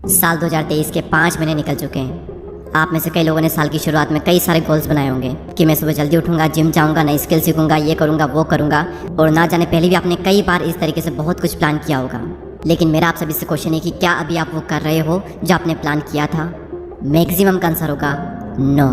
साल 2023 के 5 महीने निकल चुके हैं। आप में से कई लोगों ने साल की शुरुआत में कई सारे गोल्स बनाए होंगे कि मैं सुबह जल्दी उठूंगा, जिम जाऊंगा, नई स्किल सीखूंगा, ये करूंगा, वो करूंगा। और ना जाने पहले भी आपने कई बार इस तरीके से बहुत कुछ प्लान किया होगा। लेकिन मेरा आप सभी से क्वेश्चन है कि क्या अभी आप वो कर रहे हो जो आपने प्लान किया था? मैक्सिमम का आंसर होगा नो।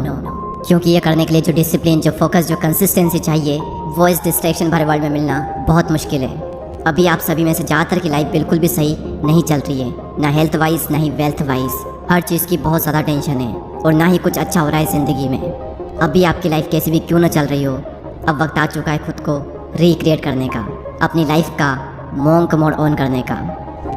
क्योंकि ये करने के लिए जो डिसिप्लिन, जो फोकस, जो कंसिस्टेंसी चाहिए वो इस डिस्ट्रैक्शन भरे वर्ल्ड में मिलना बहुत मुश्किल है। अभी आप सभी में से ज़्यादातर की लाइफ बिल्कुल भी सही नहीं चल रही है, ना हेल्थ वाइज ना ही वेल्थ वाइज। हर चीज़ की बहुत ज़्यादा टेंशन है और ना ही कुछ अच्छा हो रहा है ज़िंदगी में। अभी आपकी लाइफ कैसी भी क्यों ना चल रही हो, अब वक्त आ चुका है खुद को रिक्रिएट करने का, अपनी लाइफ का मॉन्क मोड ऑन करने का।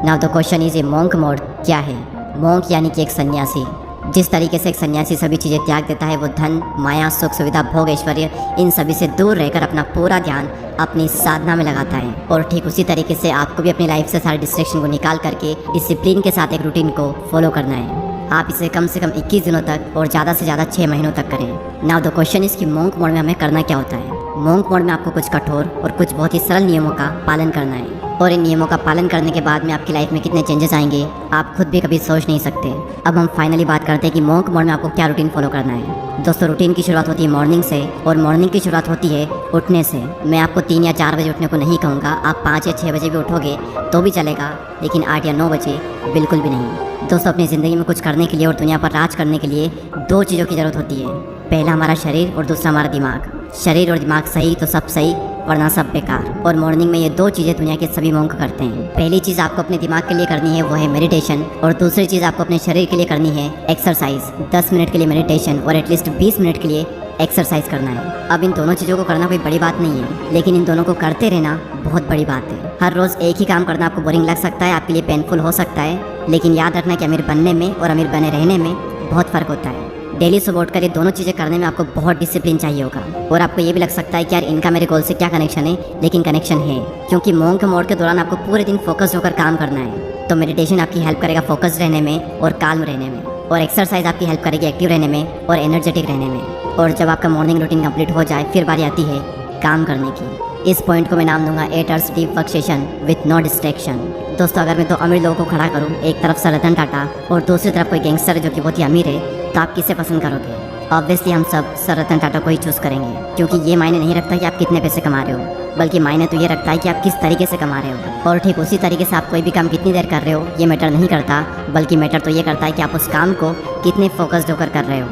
नाउ द क्वेश्चन इज, ये मॉन्क मोड क्या है? मॉन्क यानी कि एक सन्यासी। जिस तरीके से एक सन्यासी सभी चीज़ें त्याग देता है, वो धन, माया, सुख, सुविधा, भोग, ऐश्वर्य, इन सभी से दूर रहकर अपना पूरा ध्यान अपनी साधना में लगाता है। और ठीक उसी तरीके से आपको भी अपनी लाइफ से सारे डिस्ट्रैक्शन को निकाल करके डिसिप्लिन के साथ एक रूटीन को फॉलो करना है। आप इसे कम से कम 21 दिनों तक और ज़्यादा से ज़्यादा 6 महीनों तक करें। नाउ द क्वेश्चन इज कि मॉन्क मोड में हमें करना क्या होता है? मॉन्क मोड में आपको कुछ कठोर और कुछ बहुत ही सरल नियमों का पालन करना है। और इन नियमों का पालन करने के बाद में आपकी लाइफ में कितने चेंजेस आएंगे आप खुद भी कभी सोच नहीं सकते। अब हम फाइनली बात करते हैं कि मॉन्क मोड में आपको क्या रूटीन फॉलो करना है। दोस्तों, रूटीन की शुरुआत होती है मॉर्निंग से, और मॉर्निंग की शुरुआत होती है उठने से। मैं आपको 3 या 4 बजे उठने को नहीं कहूँगा, आप 5 या 6 बजे भी उठोगे तो भी चलेगा, लेकिन 8 या 9 बजे बिल्कुल भी नहीं। दोस्तों, अपनी ज़िंदगी में कुछ करने के लिए और दुनिया पर राज करने के लिए 2 चीज़ों की ज़रूरत होती है। पहला हमारा शरीर और दूसरा हमारा दिमाग। शरीर और दिमाग सही तो सब सही, वरना सब बेकार। और मॉर्निंग में ये 2 चीज़ें दुनिया के सभी मॉन्क करते हैं। पहली चीज़ आपको अपने दिमाग के लिए करनी है वो है मेडिटेशन, और दूसरी चीज़ आपको अपने शरीर के लिए करनी है एक्सरसाइज। 10 मिनट के लिए मेडिटेशन और एटलीस्ट 20 मिनट के लिए एक्सरसाइज करना है। अब इन दोनों चीज़ों को करना कोई बड़ी बात नहीं है, लेकिन इन दोनों को करते रहना बहुत बड़ी बात है। हर रोज़ एक ही काम करना आपको बोरिंग लग सकता है, आपके लिए पेनफुल हो सकता है, लेकिन याद रखना कि अमीर बनने में और अमीर बने रहने में बहुत फ़र्क होता है। डेली सुबह उठकर ये दोनों चीज़ें करने में आपको बहुत डिसिप्लिन चाहिए होगा। और आपको ये भी लग सकता है कि यार इनका मेरे गोल से क्या कनेक्शन है, लेकिन कनेक्शन है, क्योंकि मॉन्क मोड के दौरान आपको पूरे दिन फोकस होकर काम करना है। तो मेडिटेशन आपकी हेल्प करेगा फोकस रहने में और काल्म रहने में, और एक्सरसाइज आपकी हेल्प करेगी एक्टिव रहने में और एनर्जेटिक रहने में। और जब आपका मॉर्निंग रूटीन कंप्लीट हो जाए, फिर बारी आती है काम करने की। इस पॉइंट को मैं नाम दूंगा 8 hours deep work session with no distraction. दोस्तों, अगर मैं 2 अमीर लोगों को खड़ा करूँ, एक तरफ सर रतन टाटा और दूसरी तरफ कोई गैंगस्टर है जो कि बहुत ही अमीर है, तो आप किसे पसंद करोगे? ऑब्वियसली हम सब सर रतन टाटा को ही चूज़ करेंगे, क्योंकि ये मायने नहीं रखता कि आप कितने पैसे कमा रहे हो, बल्कि मायने तो ये रखता है कि आप किस तरीके से कमा रहे हो। और ठीक उसी तरीके से आप कोई भी काम कितनी देर कर रहे हो ये मैटर नहीं करता, बल्कि मैटर तो ये करता है कि आप उस काम को कितने फोकस्ड होकर कर रहे हो।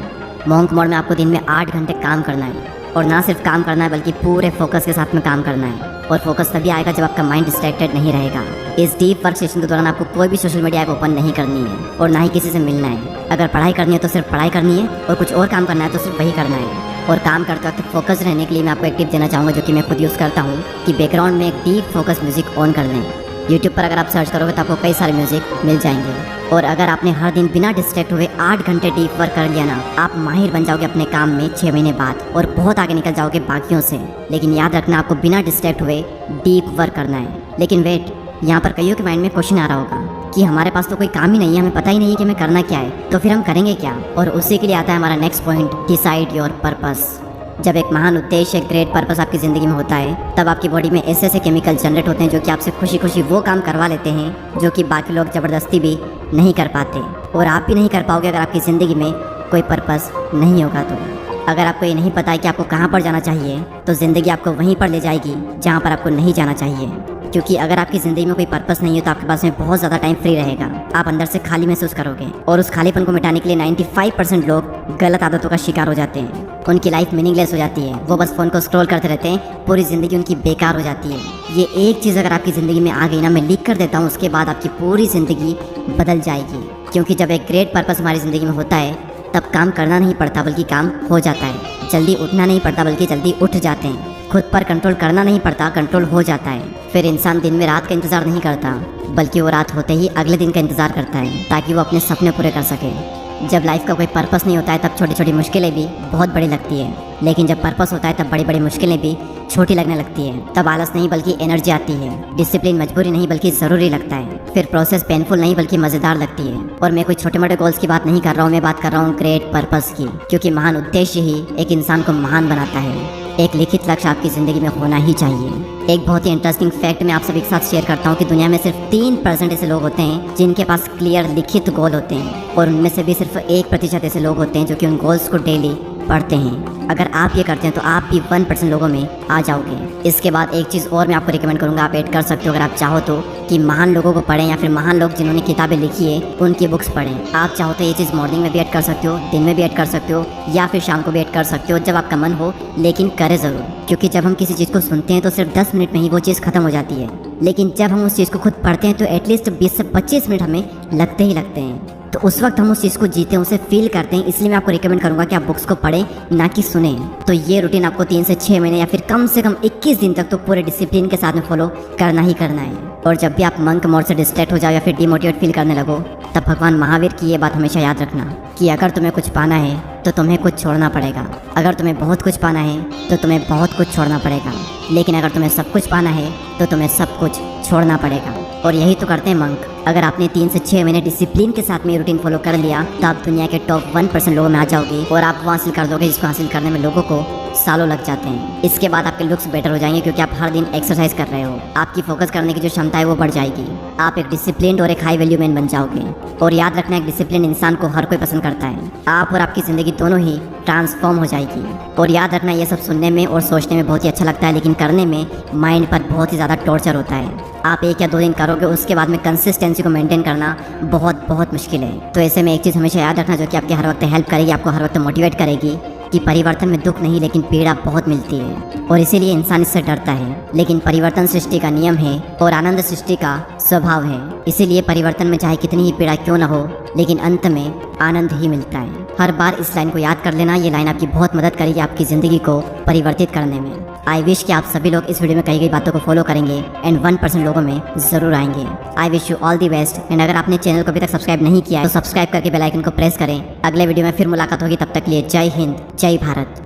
मॉन्क मोड में आपको दिन में 8 घंटे काम करना है, और ना सिर्फ काम करना है बल्कि पूरे फोकस के साथ में काम करना है। और फोकस तभी आएगा जब आपका माइंड डिस्ट्रैक्टेड नहीं रहेगा। इस डीप वर्क सेशन के दौरान आपको कोई भी सोशल मीडिया ऐप ओपन नहीं करनी है, और ना ही किसी से मिलना है। अगर पढ़ाई करनी है तो सिर्फ पढ़ाई करनी है, और कुछ और काम करना है तो सिर्फ वही करना है। और काम करते वक्त फोकस रहने के लिए मैं आपको एक टिप देना चाहूँगा, जो कि मैं खुद यूज़ करता हूँ, कि बैकग्राउंड में एक डीप फोकस म्यूजिक ऑन कर लें। यूट्यूब पर अगर आप सर्च करोगे तो आपको कई सारे म्यूजिक मिल जाएंगे। और अगर आपने हर दिन बिना डिस्ट्रैक्ट हुए 8 घंटे डीप वर्क कर लिया ना, आप माहिर बन जाओगे अपने काम में 6 महीने बाद, और बहुत आगे निकल जाओगे बाकियों से। लेकिन याद रखना, आपको बिना डिस्ट्रैक्ट हुए डीप वर्क करना है। लेकिन वेट, यहाँ पर कईयों के माइंड में क्वेश्चन आ रहा होगा कि हमारे पास तो कोई काम ही नहीं है, हमें पता ही नहीं है कि हमें करना क्या है, तो फिर हम करेंगे क्या? और उसी के लिए आता है हमारा next point, decide your purpose. जब एक महान उद्देश्य, एक ग्रेट पर्पस आपकी ज़िंदगी में होता है, तब आपकी बॉडी में ऐसे ऐसे केमिकल जनरेट होते हैं जो कि आपसे खुशी खुशी वो काम करवा लेते हैं जो कि बाकी लोग ज़बरदस्ती भी नहीं कर पाते। और आप भी नहीं कर पाओगे अगर आपकी ज़िंदगी में कोई पर्पस नहीं होगा तो। अगर आपको ये नहीं पता है कि आपको कहाँ पर जाना चाहिए, तो ज़िंदगी आपको वहीं पर ले जाएगी जहाँ पर आपको नहीं जाना चाहिए। क्योंकि अगर आपकी ज़िंदगी में कोई पर्पस नहीं है तो आपके पास में बहुत ज़्यादा टाइम फ्री रहेगा, आप अंदर से खाली महसूस करोगे। और उस खालीपन को मिटाने के लिए 95% लोग गलत आदतों का शिकार हो जाते हैं। उनकी लाइफ मीनिंगलेस हो जाती है, वो बस फ़ोन को स्क्रॉल करते रहते हैं, पूरी ज़िंदगी उनकी बेकार हो जाती है। ये एक चीज़ अगर आपकी ज़िंदगी में आ गई ना, मैं लिख कर देता हूँ, उसके बाद आपकी पूरी ज़िंदगी बदल जाएगी। क्योंकि जब एक ग्रेट पर्पस हमारी ज़िंदगी में होता है, तब काम करना नहीं पड़ता बल्कि काम हो जाता है। जल्दी उठना नहीं पड़ता बल्कि जल्दी उठ जाते हैं। खुद पर कंट्रोल करना नहीं पड़ता, कंट्रोल हो जाता है। फिर इंसान दिन में रात का इंतज़ार नहीं करता, बल्कि वो रात होते ही अगले दिन का इंतज़ार करता है, ताकि वो अपने सपने पूरे कर सके। जब लाइफ का कोई पर्पस नहीं होता है, तब छोटी छोटी मुश्किलें भी बहुत बड़ी लगती है, लेकिन जब पर्पस होता है तब बड़ी बड़ी मुश्किलें भी छोटी लगने लगती है। तब आलस नहीं बल्कि एनर्जी आती है, डिसिप्लिन मजबूरी नहीं बल्कि ज़रूरी लगता है, फिर प्रोसेस पेनफुल नहीं बल्कि मज़ेदार लगती है। और मैं कोई छोटे मोटे गोल्स की बात नहीं कर रहा हूँ, मैं बात कर रहा हूँ ग्रेट पर्पस की, क्योंकि महान उद्देश्य ही एक इंसान को महान बनाता है। एक लिखित लक्ष्य आपकी ज़िंदगी में होना ही चाहिए। एक बहुत ही इंटरेस्टिंग फैक्ट मैं आप सभी के साथ शेयर करता हूँ कि दुनिया में सिर्फ 3% ऐसे लोग होते हैं जिनके पास क्लियर लिखित गोल होते हैं, और उनमें से भी सिर्फ 1% ऐसे लोग होते हैं जो कि उन गोल्स को डेली पढ़ते हैं। अगर आप ये करते हैं तो आप भी 1% लोगों में आ जाओगे। इसके बाद एक चीज़ और मैं आपको रिकमेंड करूँगा, आप ऐड कर सकते हो अगर आप चाहो तो, कि महान लोगों को पढ़ें या फिर महान लोग जिन्होंने किताबें लिखी है उनकी बुक्स पढ़ें। आप चाहो तो ये चीज़ मॉर्निंग में भी ऐड कर सकते हो, दिन में भी ऐड कर सकते हो, या फिर शाम को भी ऐड कर सकते हो, जब आपका मन हो, लेकिन करें ज़रूर। क्योंकि जब हम किसी चीज़ को सुनते हैं तो सिर्फ 10 मिनट में ही वो चीज़ खत्म हो जाती है, लेकिन जब हम उस चीज़ को खुद पढ़ते हैं तो एटलीस्ट 20 से 25 मिनट हमें लगते ही लगते हैं। तो उस वक्त हम उस चीज़ को जीते हैं, उसे फील करते हैं। इसलिए मैं आपको रिकमेंड करूंगा कि आप बुक्स को पढ़ें, ना कि सुने। तो ये रूटीन आपको 3 से 6 महीने या फिर कम से कम 21 दिन तक तो पूरे डिसिप्लिन के साथ में फॉलो करना ही करना है। और जब भी आप मंक मोड से डिस्ट्रैक्ट हो जाओ या फिर डिमोटिवेट फील करने लगो, तब भगवान महावीर की ये बात हमेशा याद रखना कि अगर तुम्हें कुछ पाना है तो तुम्हें कुछ छोड़ना पड़ेगा। अगर तुम्हें बहुत कुछ पाना है तो तुम्हें बहुत कुछ छोड़ना पड़ेगा, लेकिन अगर तुम्हें सब कुछ पाना है तो तुम्हें सब कुछ छोड़ना पड़ेगा। और यही तो करते हैं मंक। अगर आपने 3 से 6 महीने डिसिप्लिन के साथ में रूटीन फॉलो कर लिया तो आप दुनिया के टॉप 1% लोगों में आ जाओगे, और आप वो हासिल कर दोगे जिसको हासिल करने में लोगों को सालों लग जाते हैं। इसके बाद आपके लुक्स बेटर हो जाएंगे क्योंकि आप हर दिन एक्सरसाइज कर रहे हो। आपकी फोकस करने की जो क्षमता है वो बढ़ जाएगी। आप एक डिसिप्लिन और एक हाई वैल्यू मैन बन जाओगे। और याद रखना, एक डिसिप्लिन इंसान को हर कोई पसंद करता है। आप और आपकी ज़िंदगी दोनों ही ट्रांसफॉर्म हो जाएगी। और याद रखना, ये सब सुनने में और सोचने में बहुत ही अच्छा लगता है, लेकिन करने में माइंड पर बहुत ही ज़्यादा टॉर्चर होता है। आप 1 या 2 दिन करोगे, उसके बाद में कंसिस्टेंसी को मेंटेन करना बहुत बहुत मुश्किल है। तो ऐसे में एक चीज़ हमेशा याद रखना जो कि आपके हर वक्त हेल्प करेगी, आपको हर वक्त मोटिवेट करेगी, कि परिवर्तन में दुख नहीं लेकिन पीड़ा बहुत मिलती है, और इसीलिए इंसान इससे डरता है। लेकिन परिवर्तन सृष्टि का नियम है और आनंद सृष्टि का स्वभाव है। इसीलिए परिवर्तन में चाहे कितनी ही पीड़ा क्यों ना हो, लेकिन अंत में आनंद ही मिलता है। हर बार इस लाइन को याद कर लेना, ये लाइन आपकी बहुत मदद करेगी आपकी ज़िंदगी को परिवर्तित करने में। आई विश कि आप सभी लोग इस वीडियो में कही गई बातों को फॉलो करेंगे एंड 1% लोगों में ज़रूर आएंगे। I wish you all the best. And अगर आपने चैनल को अभी तक सब्सक्राइब नहीं किया है तो सब्सक्राइब करके बेल आइकन को प्रेस करें। अगले वीडियो में फिर मुलाकात होगी, तब तक के लिए जय हिंद, जय भारत।